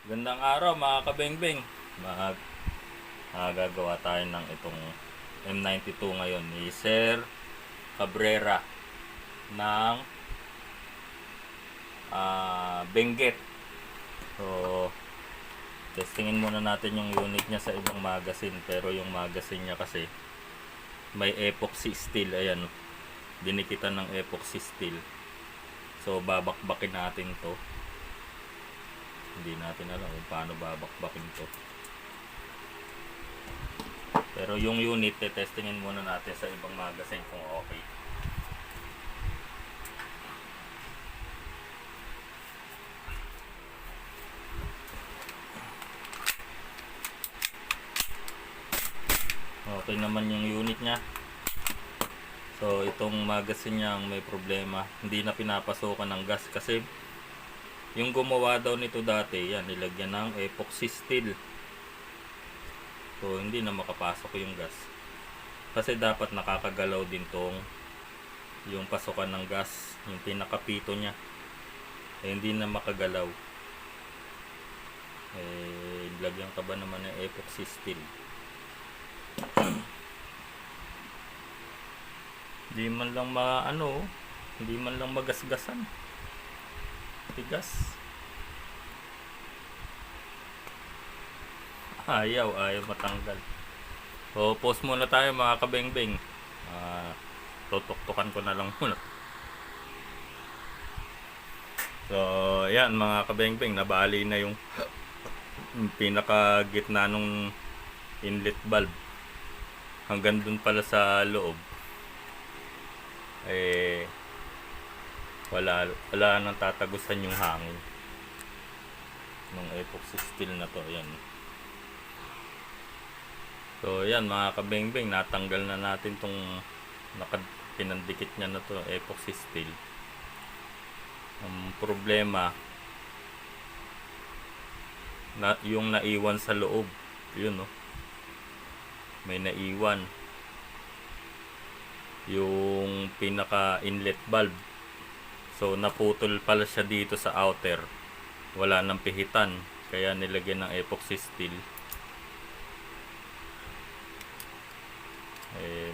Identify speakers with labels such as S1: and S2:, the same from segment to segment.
S1: Gandang araw mga kabengbeng. Gagawa tayo ng itong M92 ngayon ni Sir Cabrera ng Benguet. So, testingin muna natin yung unit niya sa ibang magazine. Pero yung magazine niya kasi may epoxy steel. Ayan, dinikitan ng epoxy steel. So, babakbakin natin to. Hindi natin alam kung paano babakbakin to. Pero yung unit, testingin muna natin sa ibang magazine kung okay. Okay naman yung unit nya. So itong magazine niya ang may problema. Hindi na pinapasokan ng gas kasi yung gumawa daw nito dati, yan, nilagyan ng epoxy steel. So hindi na makapasok yung gas. Kasi dapat nakakagalaw din tong yung pasukan ng gas, yung pinakapito niya. Hindi na makagalaw. Lagyan ka ba naman ng epoxy steel? Hindi man lang hindi man lang magasgasan. Tigas. Ayaw matanggal. So, pause muna tayo mga kabengbeng. Tutuktukan ko na lang muna. So, yan mga kabengbeng, nabali na yung pinaka gitna nung inlet valve. Hanggang dun pala sa loob. Wala nang tatagusan yung hangin ng epoxy steel na to. Yan. So yan mga kabengbeng, natanggal na natin tong pinandikit niya na to, epoxy steel. Ang problema yung naiwan sa loob. Yun, no? May naiwan yung pinaka inlet valve. So naputol pala siya dito sa outer. Wala nang pihitan, kaya nilagyan ng epoxy steel.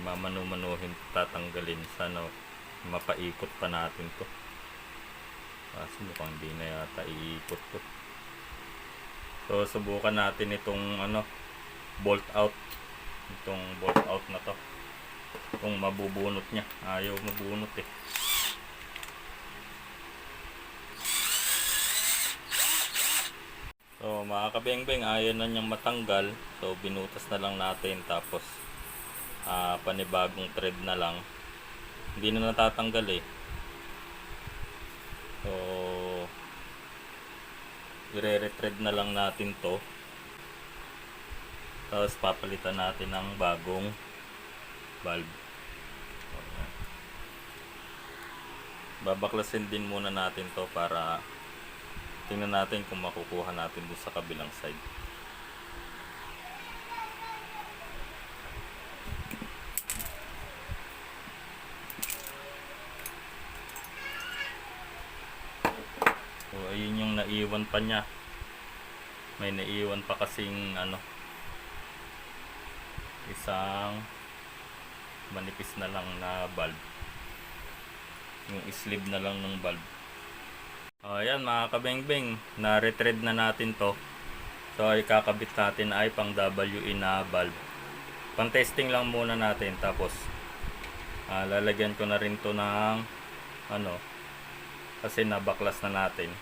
S1: Mamanu-manuhin, tatanggalin. Sana mapaikot pa natin to. Kasi mukhang hindi na yata iikot to. So subukan natin itong bolt out. Itong bolt out na to. Kung mabubunot niya. Ayaw mabunot eh. So mga kabengbeng, ayaw na niyang matanggal. So binutas na lang natin, tapos panibagong thread na lang. Hindi na natatanggal eh. So i-re-thread na lang natin to. Tapos papalitan natin ng bagong valve. Babaklasin din muna natin to para tingnan natin kung makukuha natin doon sa kabilang side. So ayun yung naiwan pa niya. May naiwan pa kasing isang manipis na lang na valve. Yung sleeve na lang ng valve. Ayan mga kabengbeng, na-retread na natin to. So ikakabit natin ay pang WE na valve. Pang testing lang muna natin, tapos lalagyan ko na rin to ng kasi nabaklas na natin.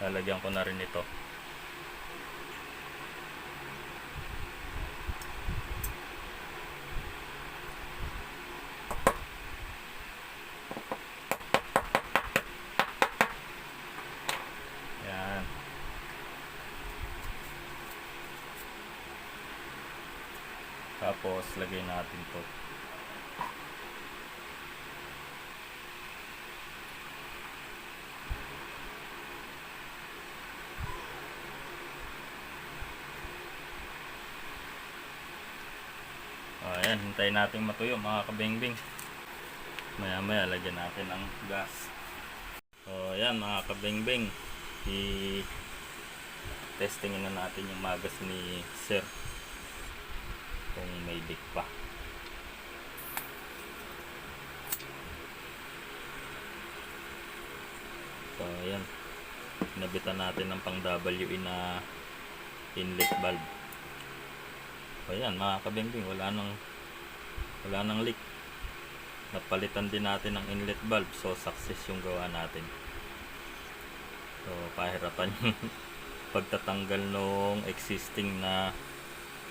S1: Lalagyan ko na rin ito. Yan. Tapos lagay natin to. Ayan, hintayin natin matuyo mga kabengbeng. Maya maya lagyan natin ng gas. So ayan mga kabengbeng, testingin na natin yung magas ni Sir kung may leak pa. So ayan, nabitan natin ng pang WE na inlet valve. So ayan mga kabingbing, wala nang leak. Napalitan din natin ng inlet valve, so success yung gawa natin. So pahirapan yung pagtatanggal nung existing na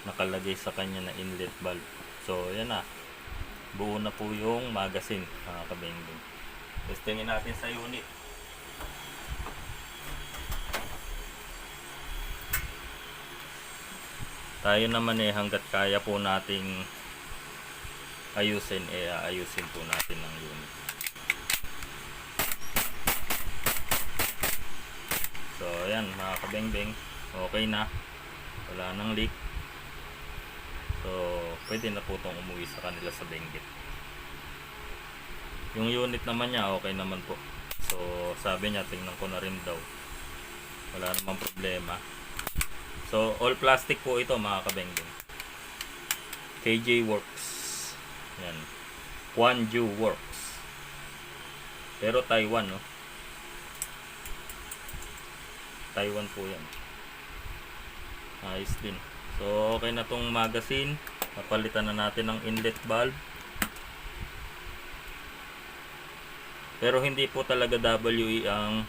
S1: nakalagay sa kanya na inlet valve. So ayan na, buo na po yung magazine mga kabingbing. Testingin natin sa unit. Tayo naman hanggat kaya po nating ayusin, ayusin po natin ang unit. So ayan mga kabingbing, okay na, wala nang leak. So pwede na po itong umuwi sa kanila sa Benguet. Yung unit naman niya okay naman po. So sabi niya tingnan ko na rin daw, wala namang problema. So all plastic po ito mga kabingbing. KJ Works, yan, Kwanju Works, pero Taiwan, no? Taiwan po yan. Ayos din. So okay na tong magazine. Napalitan na natin ng inlet valve. Pero hindi po talaga WE ang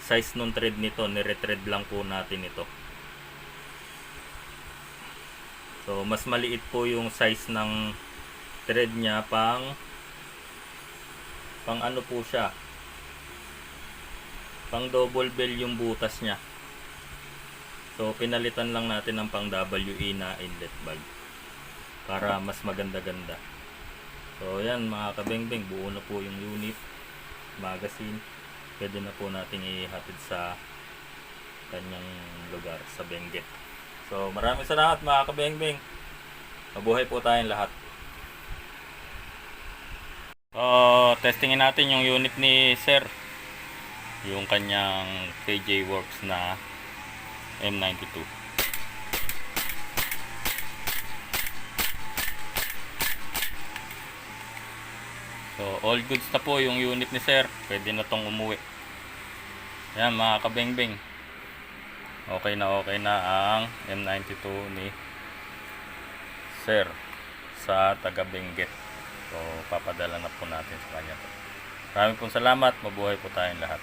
S1: size ng thread nito. Nire-thread lang po natin ito. So mas maliit po yung size ng thread niya, pang ano po siya, pang double bell yung butas niya. So pinalitan lang natin ng pang WE na inlet valve para mas maganda-ganda. So yan mga kabingbing, buo na po yung unit, magazine. Pwede na po natin ihatid sa kanyang lugar sa Benguet. So maraming salamat mga kabingbing. Mabuhay po tayong lahat. Testingin natin yung unit ni Sir, yung kanyang KJ Works na M92. So all goods na po yung unit ni Sir, pwede na tong umuwi. Yan mga kabingbing, okay na ang M92 ni Sir sa taga Benguet. So papadala na po natin sa kanya to. Maraming pong salamat, mabuhay po tayong lahat.